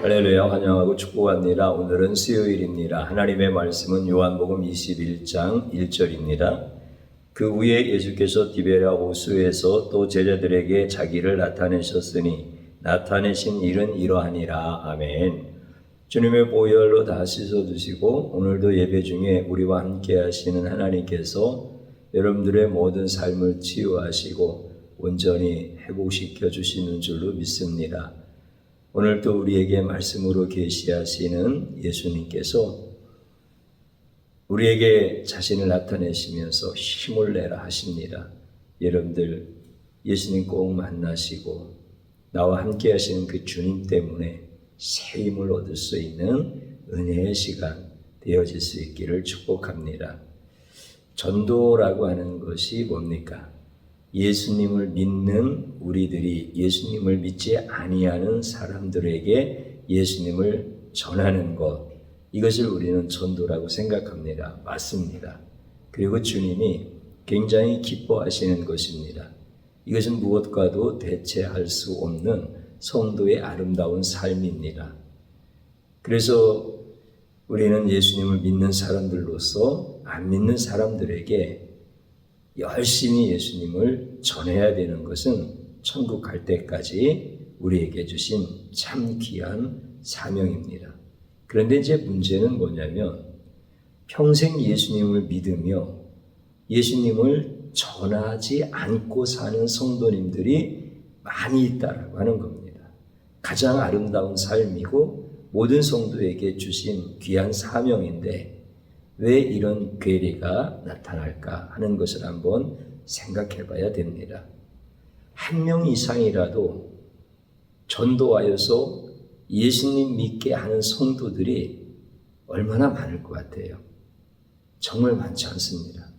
할렐루야, 환영하고 축복합니다. 오늘은 수요일입니다. 하나님의 말씀은 요한복음 21장 1절입니다. 그 후에 예수께서 디베랴 호수에서 또 제자들에게 자기를 나타내셨으니 나타내신 일은 이러하니라. 아멘. 주님의 보혈로 다 씻어주시고 오늘도 예배 중에 우리와 함께 하시는 하나님께서 여러분들의 모든 삶을 치유하시고 온전히 회복시켜 주시는 줄로 믿습니다. 오늘도 우리에게 말씀으로 계시하시는 예수님께서 우리에게 자신을 나타내시면서 힘을 내라 하십니다. 여러분들 예수님 꼭 만나시고 나와 함께 하시는 그 주님 때문에 새 힘을 얻을 수 있는 은혜의 시간 되어질 수 있기를 축복합니다. 전도라고 하는 것이 뭡니까? 예수님을 믿는 우리들이 예수님을 믿지 아니하는 사람들에게 예수님을 전하는 것, 이것을 우리는 전도라고 생각합니다. 맞습니다. 그리고 주님이 굉장히 기뻐하시는 것입니다. 이것은 무엇과도 대체할 수 없는 성도의 아름다운 삶입니다. 그래서 우리는 예수님을 믿는 사람들로서 안 믿는 사람들에게 열심히 예수님을 전해야 되는 것은 천국 갈 때까지 우리에게 주신 참 귀한 사명입니다. 그런데 이제 문제는 뭐냐면 평생 예수님을 믿으며 예수님을 전하지 않고 사는 성도님들이 많이 있다라고 하는 겁니다. 가장 아름다운 삶이고 모든 성도에게 주신 귀한 사명인데 왜 이런 괴리가 나타날까 하는 것을 한번 생각해 봐야 됩니다. 한 명 이상이라도 전도하여서 예수님 믿게 하는 성도들이 얼마나 많을 것 같아요? 정말 많지 않습니다.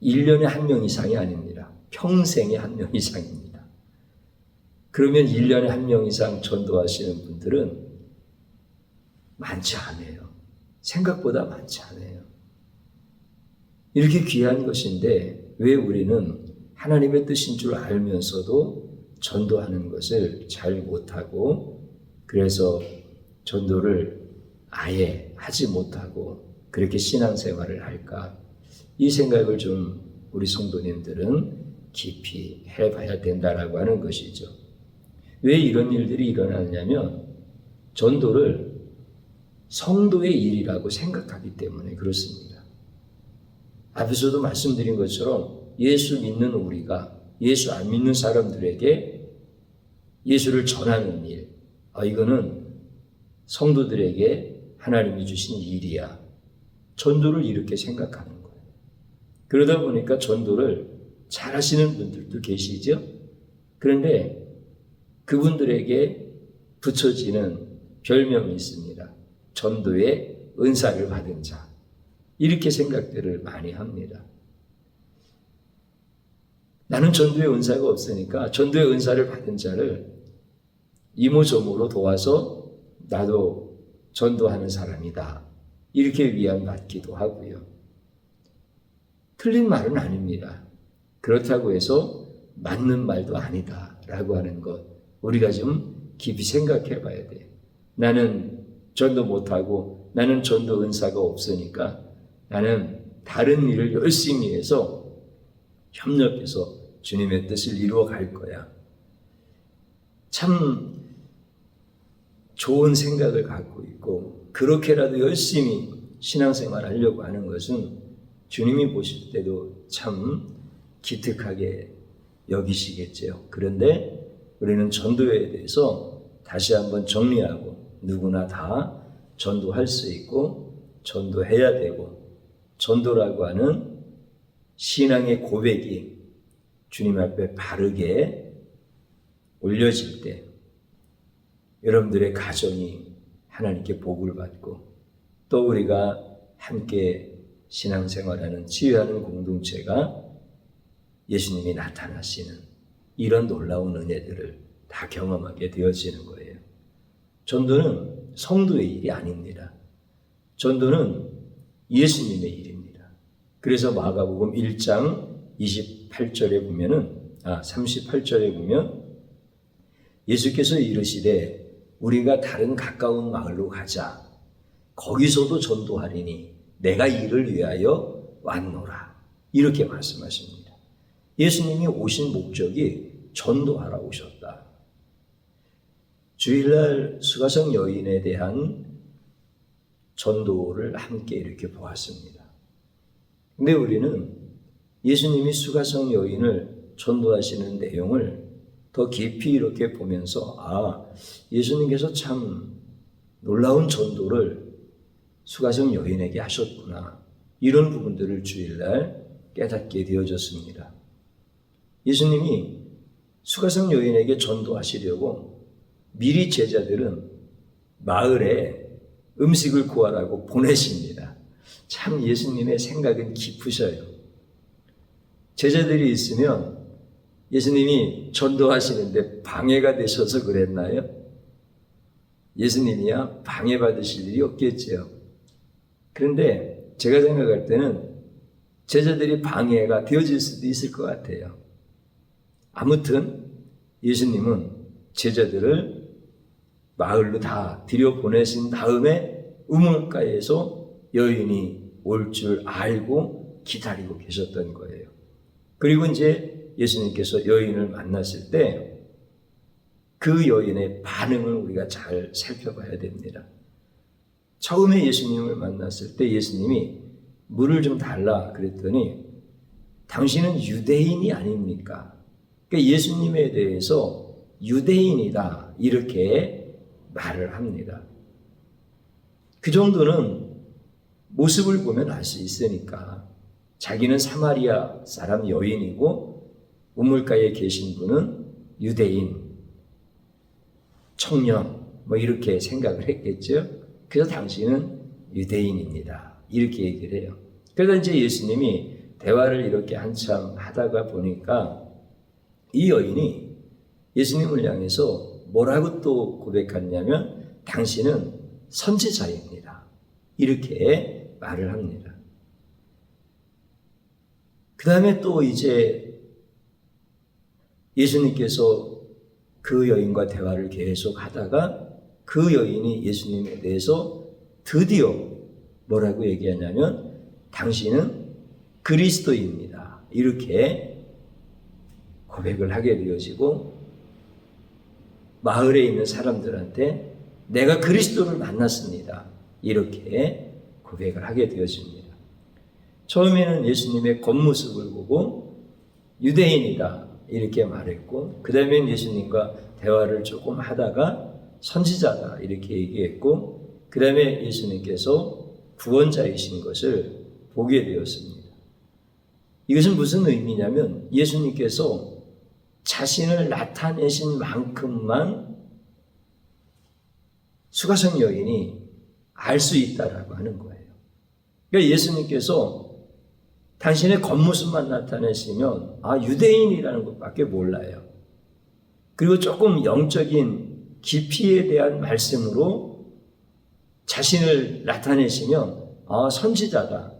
1년에 한 명 이상이 아닙니다. 평생에 한 명 이상입니다. 그러면 1년에 한 명 이상 전도하시는 분들은 많지 않아요. 생각보다 많지 않아요. 이렇게 귀한 것인데 왜 우리는 하나님의 뜻인 줄 알면서도 전도하는 것을 잘 못하고 그래서 전도를 아예 하지 못하고 그렇게 신앙생활을 할까? 이 생각을 좀 우리 성도님들은 깊이 해봐야 된다라고 하는 것이죠. 왜 이런 일들이 일어나냐면 전도를 성도의 일이라고 생각하기 때문에 그렇습니다. 앞에서도 말씀드린 것처럼 예수 믿는 우리가 예수 안 믿는 사람들에게 예수를 전하는 일, 이거는 성도들에게 하나님이 주신 일이야. 전도를 이렇게 생각하는 거예요. 그러다 보니까 전도를 잘 하시는 분들도 계시죠? 그런데 그분들에게 붙여지는 별명이 있습니다. 전도의 은사를 받은 자, 이렇게 생각들을 많이 합니다. 나는 전도의 은사가 없으니까 전도의 은사를 받은 자를 이모저모로 도와서 나도 전도하는 사람이다, 이렇게 위안받기도 하고요. 틀린 말은 아닙니다. 그렇다고 해서 맞는 말도 아니다 라고 하는 것, 우리가 좀 깊이 생각해 봐야 돼요. 나는 전도 못하고 나는 전도 은사가 없으니까 나는 다른 일을 열심히 해서 협력해서 주님의 뜻을 이루어 갈 거야. 참 좋은 생각을 갖고 있고 그렇게라도 열심히 신앙생활 하려고 하는 것은 주님이 보실 때도 참 기특하게 여기시겠죠. 그런데 우리는 전도에 대해서 다시 한번 정리하고 누구나 다 전도할 수 있고 전도해야 되고 전도라고 하는 신앙의 고백이 주님 앞에 바르게 올려질 때 여러분들의 가정이 하나님께 복을 받고 또 우리가 함께 신앙생활하는 치유하는 공동체가 예수님이 나타나시는 이런 놀라운 은혜들을 다 경험하게 되어지는 거예요. 전도는 성도의 일이 아닙니다. 전도는 예수님의 일입니다. 그래서 마가복음 1장 38절에 보면은 38절에 보면 예수께서 이르시되 우리가 다른 가까운 마을로 가자. 거기서도 전도하리니 내가 이를 위하여 왔노라. 이렇게 말씀하십니다. 예수님이 오신 목적이 전도하러 오셨다. 주일날 수가성 여인에 대한 전도를 함께 이렇게 보았습니다. 근데 우리는 예수님이 수가성 여인을 전도하시는 내용을 더 깊이 이렇게 보면서 예수님께서 참 놀라운 전도를 수가성 여인에게 하셨구나. 이런 부분들을 주일날 깨닫게 되어졌습니다. 예수님이 수가성 여인에게 전도하시려고 미리 제자들은 마을에 음식을 구하라고 보내십니다. 참 예수님의 생각은 깊으셔요. 제자들이 있으면 예수님이 전도하시는데 방해가 되셔서 그랬나요? 예수님이야 방해받으실 일이 없겠지요. 그런데 제가 생각할 때는 제자들이 방해가 되어질 수도 있을 것 같아요. 아무튼 예수님은 제자들을 마을로 다 들여보내신 다음에 우물가에서 여인이 올 줄 알고 기다리고 계셨던 거예요. 그리고 이제 예수님께서 여인을 만났을 때 그 여인의 반응을 우리가 잘 살펴봐야 됩니다. 처음에 예수님을 만났을 때 예수님이 물을 좀 달라 그랬더니 당신은 유대인이 아닙니까? 그러니까 예수님에 대해서 유대인이다 이렇게 말을 합니다. 그 정도는 모습을 보면 알 수 있으니까 자기는 사마리아 사람 여인이고 우물가에 계신 분은 유대인, 청년 뭐 이렇게 생각을 했겠죠. 그래서 당신은 유대인입니다. 이렇게 얘기를 해요. 그래서 이제 예수님이 대화를 이렇게 한참 하다가 보니까 이 여인이 예수님을 향해서 뭐라고 또 고백했냐면 당신은 선지자입니다. 이렇게 말을 합니다. 그 다음에 또 이제 예수님께서 그 여인과 대화를 계속 하다가 그 여인이 예수님에 대해서 드디어 뭐라고 얘기하냐면 당신은 그리스도입니다. 이렇게 고백을 하게 되어지고 마을에 있는 사람들한테 내가 그리스도를 만났습니다. 이렇게 고백을 하게 되어집니다. 처음에는 예수님의 겉모습을 보고 유대인이다 이렇게 말했고 그 다음에 예수님과 대화를 조금 하다가 선지자다 이렇게 얘기했고 그 다음에 예수님께서 구원자이신 것을 보게 되었습니다. 이것은 무슨 의미냐면 예수님께서 자신을 나타내신 만큼만 수가성 여인이 알 수 있다라고 하는 거예요. 그러니까 예수님께서 당신의 겉모습만 나타내시면 유대인이라는 것밖에 몰라요. 그리고 조금 영적인 깊이에 대한 말씀으로 자신을 나타내시면 선지자다.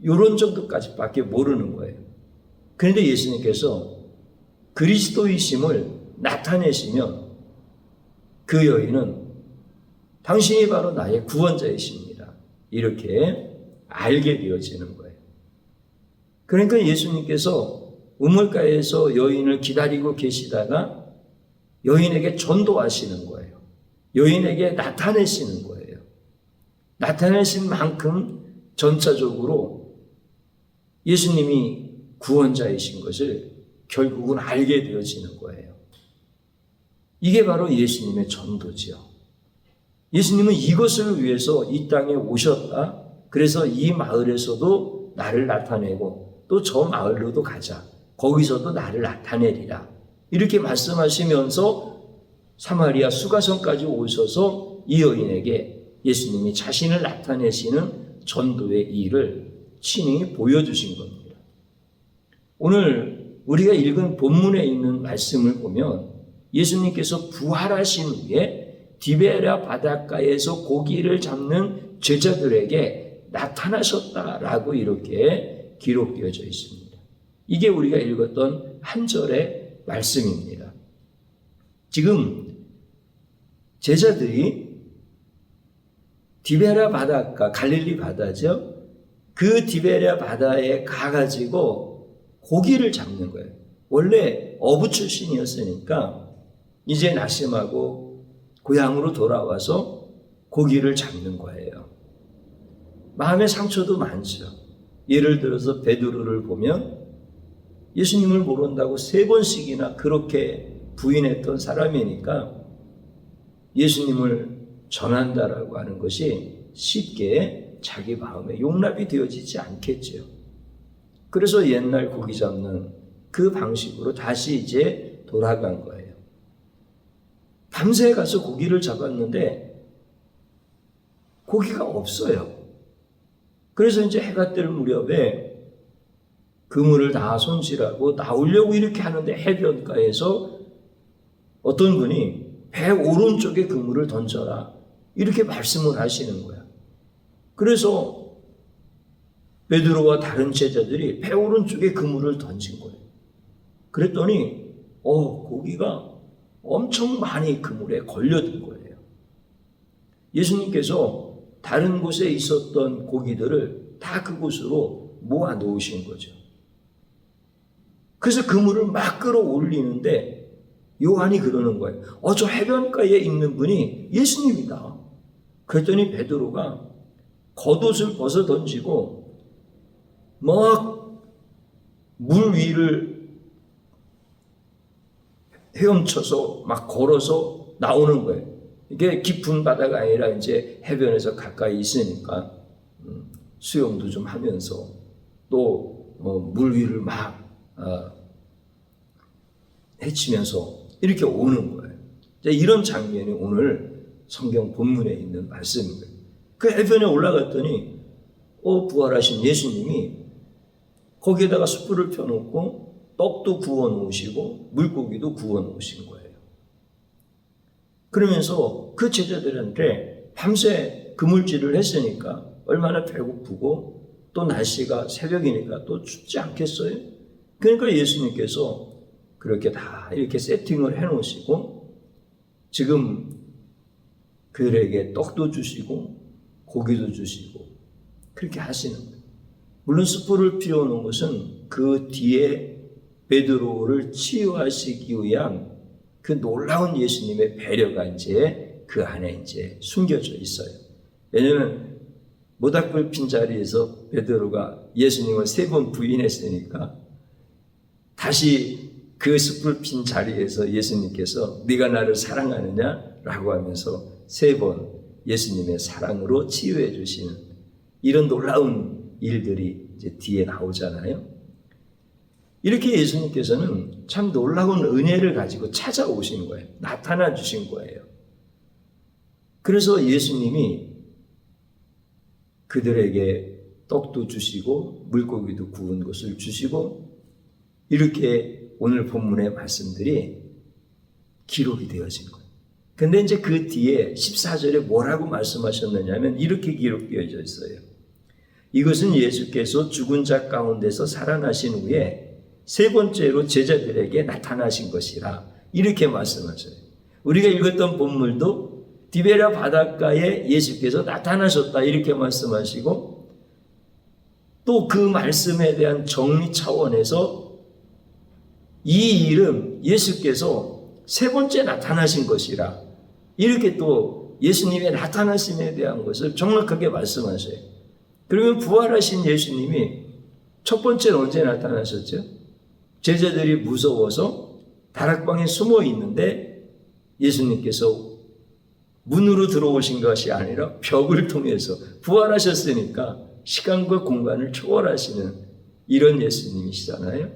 이런 정도까지밖에 모르는 거예요. 그런데 예수님께서 그리스도이심을 나타내시면 그 여인은 당신이 바로 나의 구원자이십니다. 이렇게 알게 되어지는 거예요. 그러니까 예수님께서 우물가에서 여인을 기다리고 계시다가 여인에게 전도하시는 거예요. 여인에게 나타내시는 거예요. 나타내신 만큼 전차적으로 예수님이 구원자이신 것을 결국은 알게 되어지는 거예요. 이게 바로 예수님의 전도지요. 예수님은 이것을 위해서 이 땅에 오셨다. 그래서 이 마을에서도 나를 나타내고 또 저 마을로도 가자. 거기서도 나를 나타내리라. 이렇게 말씀하시면서 사마리아 수가성까지 오셔서 이 여인에게 예수님이 자신을 나타내시는 전도의 일을 친히 보여주신 겁니다. 오늘 우리가 읽은 본문에 있는 말씀을 보면 예수님께서 부활하신 후에 디베랴 바닷가에서 고기를 잡는 제자들에게 나타나셨다라고 이렇게 기록되어져 있습니다. 이게 우리가 읽었던 한 절의 말씀입니다. 지금 제자들이 디베랴 바닷가, 갈릴리 바다죠. 그 디베랴 바다에 가가지고 고기를 잡는 거예요. 원래 어부 출신이었으니까 이제 낙심하고 고향으로 돌아와서 고기를 잡는 거예요. 마음의 상처도 많죠. 예를 들어서 베드로를 보면 예수님을 모른다고 3번씩이나 그렇게 부인했던 사람이니까 예수님을 전한다라고 하는 것이 쉽게 자기 마음에 용납이 되어지지 않겠죠. 그래서 옛날 고기 잡는 그 방식으로 다시 이제 돌아간 거예요. 밤새 가서 고기를 잡았는데 고기가 없어요. 그래서 이제 해가 뜰 무렵에 그물을 다 손질하고 나오려고 이렇게 하는데 해변가에서 어떤 분이 배 오른쪽에 그물을 던져라 이렇게 말씀을 하시는 거야. 그래서 베드로와 다른 제자들이 배 오른쪽에 그물을 던진 거예요. 그랬더니 고기가 엄청 많이 그물에 걸려든 거예요. 예수님께서 다른 곳에 있었던 고기들을 다 그곳으로 모아 놓으신 거죠. 그래서 그물을 막 끌어올리는데 요한이 그러는 거예요. 저 해변가에 있는 분이 예수님이다. 그랬더니 베드로가 겉옷을 벗어 던지고 막 물 위를 헤엄쳐서 막 걸어서 나오는 거예요. 이게 깊은 바다가 아니라 이제 해변에서 가까이 있으니까 수영도 좀 하면서 또 물 위를 막 헤치면서 이렇게 오는 거예요. 이런 장면이 오늘 성경 본문에 있는 말씀입니다. 그 해변에 올라갔더니 부활하신 예수님이 거기에다가 숯불을 펴놓고 떡도 구워 놓으시고 물고기도 구워 놓으신 거예요. 그러면서 그 제자들한테 밤새 그물질을 했으니까 얼마나 배고프고 또 날씨가 새벽이니까 또 춥지 않겠어요? 그러니까 예수님께서 그렇게 다 이렇게 세팅을 해놓으시고 지금 그들에게 떡도 주시고 고기도 주시고 그렇게 하시는 거예요. 물론 숯불을 피워놓은 것은 그 뒤에 베드로를 치유하시기 위한 그 놀라운 예수님의 배려가 이제 그 안에 이제 숨겨져 있어요. 왜냐하면 모닥불 핀 자리에서 베드로가 예수님을 3번 부인했으니까 다시 그 숯불 핀 자리에서 예수님께서 네가 나를 사랑하느냐? 라고 하면서 3번 예수님의 사랑으로 치유해 주시는 이런 놀라운 일들이 이제 뒤에 나오잖아요. 이렇게 예수님께서는 참 놀라운 은혜를 가지고 찾아오신 거예요. 나타나 주신 거예요. 그래서 예수님이 그들에게 떡도 주시고 물고기도 구운 것을 주시고 이렇게 오늘 본문의 말씀들이 기록이 되어진 거예요. 근데 이제 그 뒤에 14절에 뭐라고 말씀하셨느냐면 이렇게 기록되어져 있어요. 이것은 예수께서 죽은 자 가운데서 살아나신 후에 3번째로 제자들에게 나타나신 것이라 이렇게 말씀하셔요. 우리가 읽었던 본문도 디베랴 바닷가에 예수께서 나타나셨다 이렇게 말씀하시고 또 그 말씀에 대한 정리 차원에서 이 일은 예수께서 3번째 나타나신 것이라 이렇게 또 예수님의 나타나심에 대한 것을 정확하게 말씀하셔요. 그러면 부활하신 예수님이 첫 번째는 언제 나타나셨죠? 제자들이 무서워서 다락방에 숨어 있는데 예수님께서 문으로 들어오신 것이 아니라 벽을 통해서 부활하셨으니까 시간과 공간을 초월하시는 이런 예수님이시잖아요.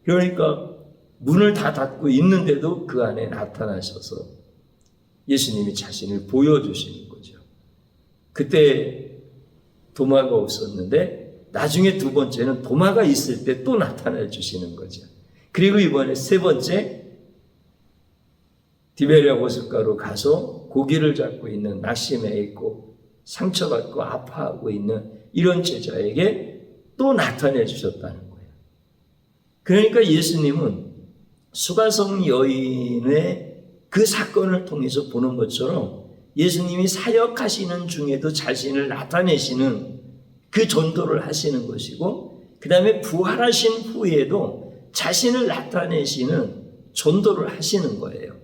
그러니까 문을 다 닫고 있는데도 그 안에 나타나셔서 예수님이 자신을 보여주시는 거죠. 그때 도마가 없었는데 나중에 2번째는 도마가 있을 때 또 나타나 주시는 거죠. 그리고 이번에 3번째 디베랴 호숫가로 가서 고기를 잡고 있는 낙심해 있고 상처받고 아파하고 있는 이런 제자에게 또 나타내 주셨다는 거예요. 그러니까 예수님은 수가성 여인의 그 사건을 통해서 보는 것처럼 예수님이 사역하시는 중에도 자신을 나타내시는 그 전도를 하시는 것이고, 그 다음에 부활하신 후에도 자신을 나타내시는 전도를 하시는 거예요.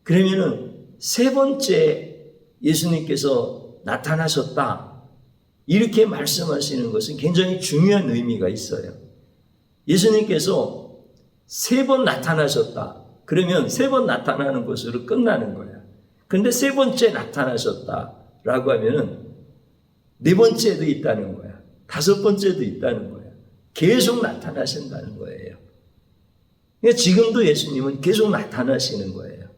그러면은 세 번째 예수님께서 나타나셨다, 이렇게 말씀하시는 것은 굉장히 중요한 의미가 있어요. 예수님께서 세 번 나타나셨다. 그러면 세 번 나타나는 것으로 끝나는 거야. 그런데 세 번째 나타나셨다라고 하면은 네 번째도 있다는 거야. 다섯 번째도 있다는 거야. 계속 나타나신다는 거예요. 그러니까 지금도 예수님은 계속 나타나시는 거예요.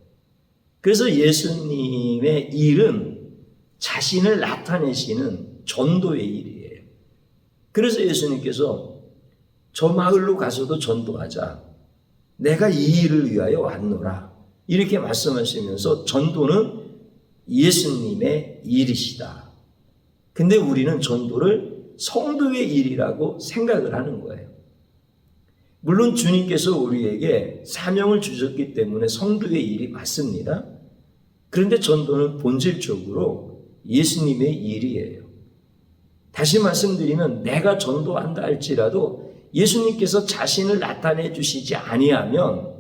그래서 예수님의 일은 자신을 나타내시는 전도의 일이에요. 그래서 예수님께서 저 마을로 가서도 전도하자. 내가 이 일을 위하여 왔노라. 이렇게 말씀하시면서 전도는 예수님의 일이시다. 근데 우리는 전도를 성도의 일이라고 생각을 하는 거예요. 물론 주님께서 우리에게 사명을 주셨기 때문에 성도의 일이 맞습니다. 그런데 전도는 본질적으로 예수님의 일이에요. 다시 말씀드리면 내가 전도한다 할지라도 예수님께서 자신을 나타내 주시지 아니하면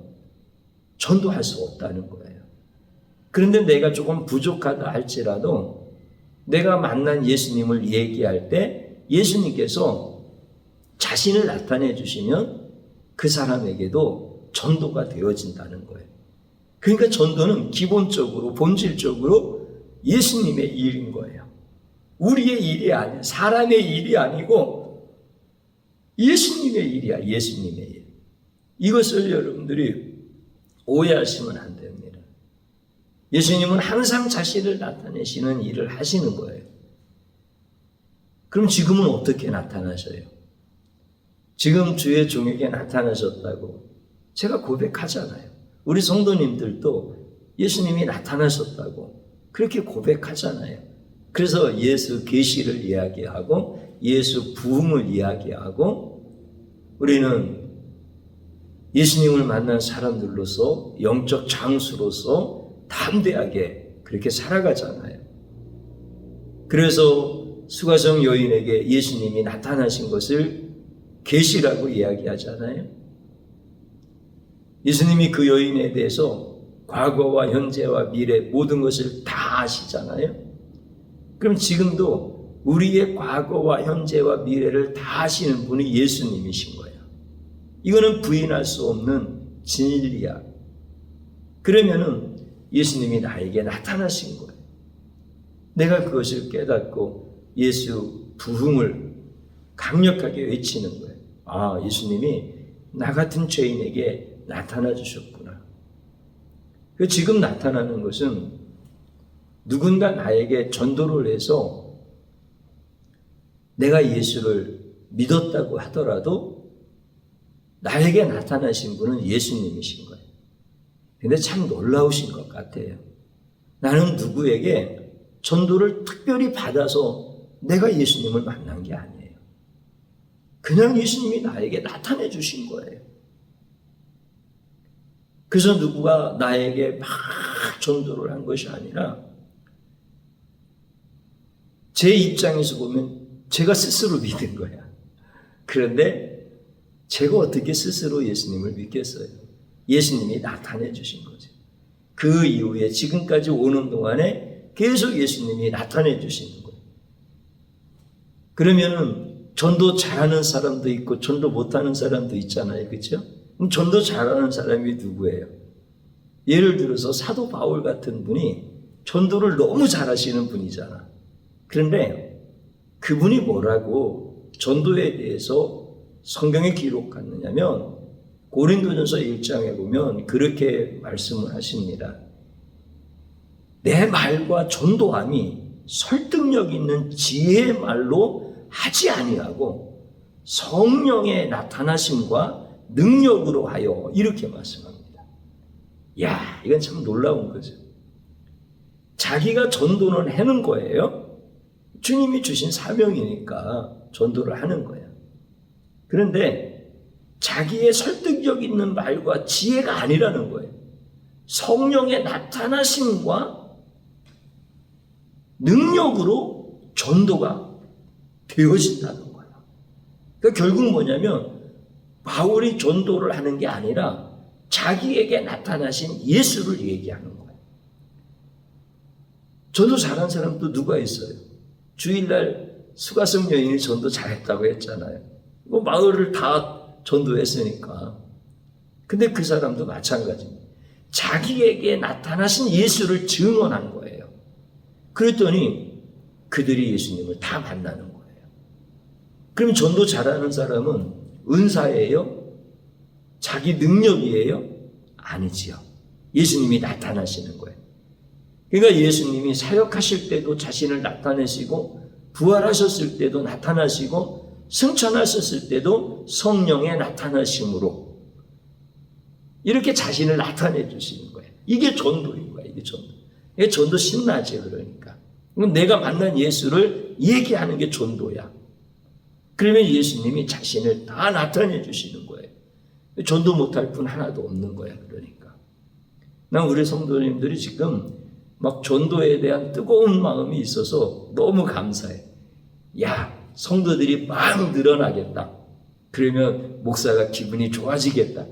전도할 수 없다는 거예요. 그런데 내가 조금 부족하다 할지라도 내가 만난 예수님을 얘기할 때 예수님께서 자신을 나타내 주시면 그 사람에게도 전도가 되어진다는 거예요. 그러니까 전도는 기본적으로 본질적으로 예수님의 일인 거예요. 우리의 일이 아니야. 사람의 일이 아니고 예수님의 일이야. 예수님의 일. 이것을 여러분들이 오해하시면 안 됩니다. 예수님은 항상 자신을 나타내시는 일을 하시는 거예요. 그럼 지금은 어떻게 나타나셔요? 지금 주의 종에게 나타나셨다고 제가 고백하잖아요. 우리 성도님들도 예수님이 나타나셨다고 그렇게 고백하잖아요. 그래서 예수 계시를 이야기하고 예수 부흥을 이야기하고 우리는 예수님을 만난 사람들로서 영적 장수로서 담대하게 그렇게 살아가잖아요. 그래서 수가성 여인에게 예수님이 나타나신 것을 계시라고 이야기하잖아요. 예수님이 그 여인에 대해서 과거와 현재와 미래 모든 것을 다 아시잖아요. 그럼 지금도 우리의 과거와 현재와 미래를 다 아시는 분이 예수님이신 거예요. 이거는 부인할 수 없는 진리야. 그러면은 예수님이 나에게 나타나신 거예요. 내가 그것을 깨닫고 예수 부흥을 강력하게 외치는 거예요. 아, 예수님이 나 같은 죄인에게 나타나 주셨구나. 지금 나타나는 것은 누군가 나에게 전도를 해서 내가 예수를 믿었다고 하더라도 나에게 나타나신 분은 예수님이신 거예요. 근데 참 놀라우신 것 같아요. 나는 누구에게 전도를 특별히 받아서 내가 예수님을 만난 게 아니에요. 그냥 예수님이 나에게 나타내 주신 거예요. 그래서 누구가 나에게 막 전도를 한 것이 아니라 제 입장에서 보면 제가 스스로 믿은 거야. 그런데 제가 어떻게 스스로 예수님을 믿겠어요? 예수님이 나타내 주신 거죠. 그 이후에 지금까지 오는 동안에 계속 예수님이 나타내 주시는 거예요. 그러면은 전도 잘하는 사람도 있고 전도 못하는 사람도 있잖아요. 그렇죠? 그럼 전도 잘하는 사람이 누구예요? 예를 들어서 사도 바울 같은 분이 전도를 너무 잘하시는 분이잖아. 그런데 그분이 뭐라고 전도에 대해서 성경에 기록하느냐면 고린도전서 1장에 보면 그렇게 말씀을 하십니다. 내 말과 전도함이 설득력 있는 지혜의 말로 하지 아니하고 성령의 나타나심과 능력으로 하여 이렇게 말씀합니다. 야, 이건 참 놀라운 거죠. 자기가 전도는 하는 거예요. 주님이 주신 사명이니까 전도를 하는 거야. 그런데 자기의 설득력 있는 말과 지혜가 아니라는 거예요. 성령의 나타나심과 능력으로 전도가 되어진다는 거예요. 그러니까 결국 뭐냐면 바울이 전도를 하는 게 아니라 자기에게 나타나신 예수를 얘기하는 거예요. 전도 잘한 사람도 누가 있어요? 주일날 수가성 여인이 전도 잘했다고 했잖아요. 뭐 마을을 다 전도했으니까. 근데 그 사람도 마찬가지입니다. 자기에게 나타나신 예수를 증언한 거예요. 그랬더니 그들이 예수님을 다 만나는 거예요. 그럼 전도 잘하는 사람은 은사예요? 자기 능력이에요? 아니지요. 예수님이 나타나시는 거예요. 그러니까 예수님이 사역하실 때도 자신을 나타내시고 부활하셨을 때도 나타나시고 승천하셨을 때도 성령의 나타나심으로 이렇게 자신을 나타내 주시는 거예요. 이게 전도인 거예요. 이게 전도. 이게 전도 신나지 그러니까. 내가 만난 예수를 얘기하는 게 전도야. 그러면 예수님이 자신을 다 나타내 주시는 거예요. 전도 못할 분 하나도 없는 거야. 그러니까. 난 우리 성도님들이 지금 막 전도에 대한 뜨거운 마음이 있어서 너무 감사해. 야, 성도들이 막 늘어나겠다. 그러면 목사가 기분이 좋아지겠다.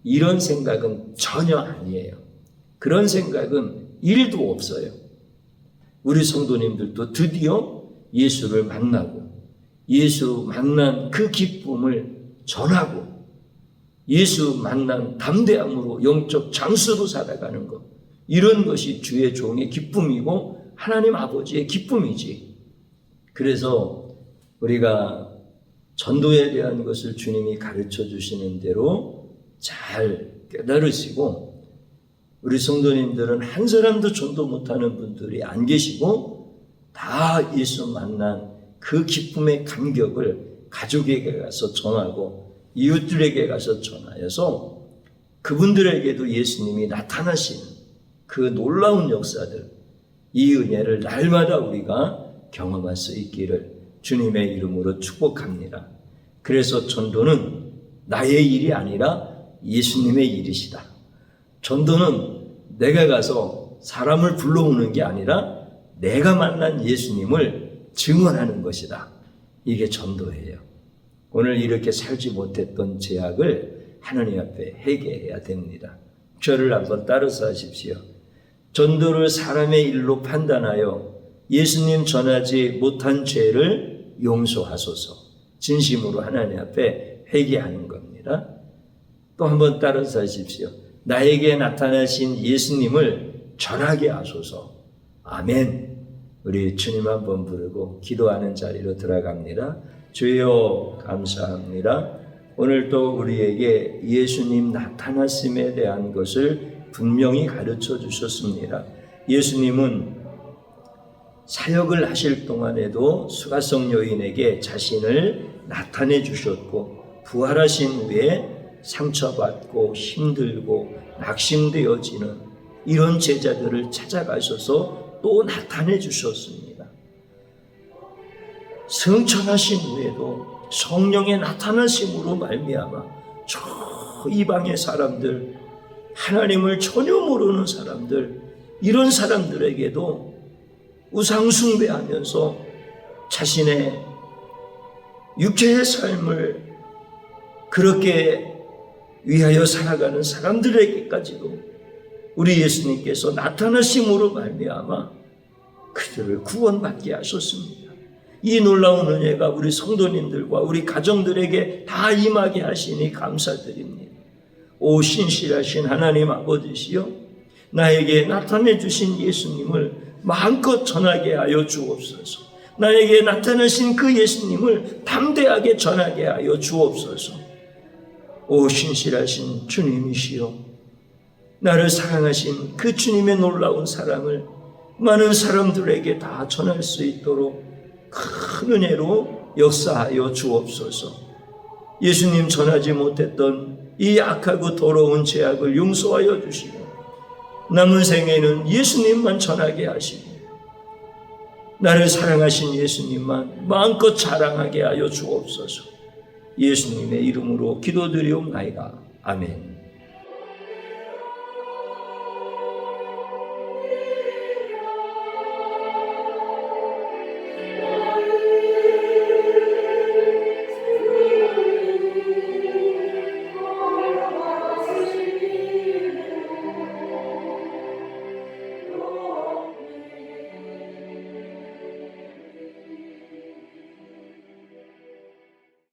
이런 생각은 전혀 아니에요. 그런 생각은 1도 없어요. 우리 성도님들도 드디어 예수를 만나고 예수 만난 그 기쁨을 전하고 예수 만난 담대함으로 영적 장수로 살아가는 것, 이런 것이 주의 종의 기쁨이고 하나님 아버지의 기쁨이지. 그래서 우리가 전도에 대한 것을 주님이 가르쳐 주시는 대로 잘 깨달으시고, 우리 성도님들은 한 사람도 전도 못하는 분들이 안 계시고 다 예수 만난 그 기쁨의 감격을 가족에게 가서 전하고 이웃들에게 가서 전하여서 그분들에게도 예수님이 나타나시는 그 놀라운 역사들, 이 은혜를 날마다 우리가 경험할 수 있기를 주님의 이름으로 축복합니다. 그래서 전도는 나의 일이 아니라 예수님의 일이시다. 전도는 내가 가서 사람을 불러오는 게 아니라 내가 만난 예수님을 증언하는 것이다. 이게 전도예요. 오늘 이렇게 살지 못했던 죄악을 하나님 앞에 회개해야 됩니다. 저를 한번 따라서 하십시오. 전도를 사람의 일로 판단하여 예수님 전하지 못한 죄를 용서하소서. 진심으로 하나님 앞에 회개하는 겁니다. 또 한번 따라서 하십시오. 나에게 나타나신 예수님을 전하게 하소서. 아멘. 우리 주님 한번 부르고 기도하는 자리로 들어갑니다. 주여 감사합니다. 오늘도 우리에게 예수님 나타나심에 대한 것을 분명히 가르쳐 주셨습니다. 예수님은 사역을 하실 동안에도 수가성 여인에게 자신을 나타내 주셨고, 부활하신 후에 상처받고 힘들고 낙심되어지는 이런 제자들을 찾아가셔서 또 나타내 주셨습니다. 승천하신 후에도 성령의 나타나심으로 말미암아 저 이방의 사람들, 하나님을 전혀 모르는 사람들, 이런 사람들에게도 우상 숭배하면서 자신의 육체의 삶을 그렇게 위하여 살아가는 사람들에게까지도 우리 예수님께서 나타나심으로 말미암아 그들을 구원받게 하셨습니다. 이 놀라운 은혜가 우리 성도님들과 우리 가정들에게 다 임하게 하시니 감사드립니다. 오 신실하신 하나님 아버지시여, 나에게 나타내 주신 예수님을 마음껏 전하게 하여 주옵소서. 나에게 나타나신 그 예수님을 담대하게 전하게 하여 주옵소서. 오 신실하신 주님이시여, 나를 사랑하신 그 주님의 놀라운 사랑을 많은 사람들에게 다 전할 수 있도록 큰 은혜로 역사하여 주옵소서. 예수님 전하지 못했던 이 악하고 더러운 죄악을 용서하여 주시고, 남은 생에는 예수님만 전하게 하시고, 나를 사랑하신 예수님만 마음껏 자랑하게 하여 주옵소서. 예수님의 이름으로 기도드리옵나이다. 아멘.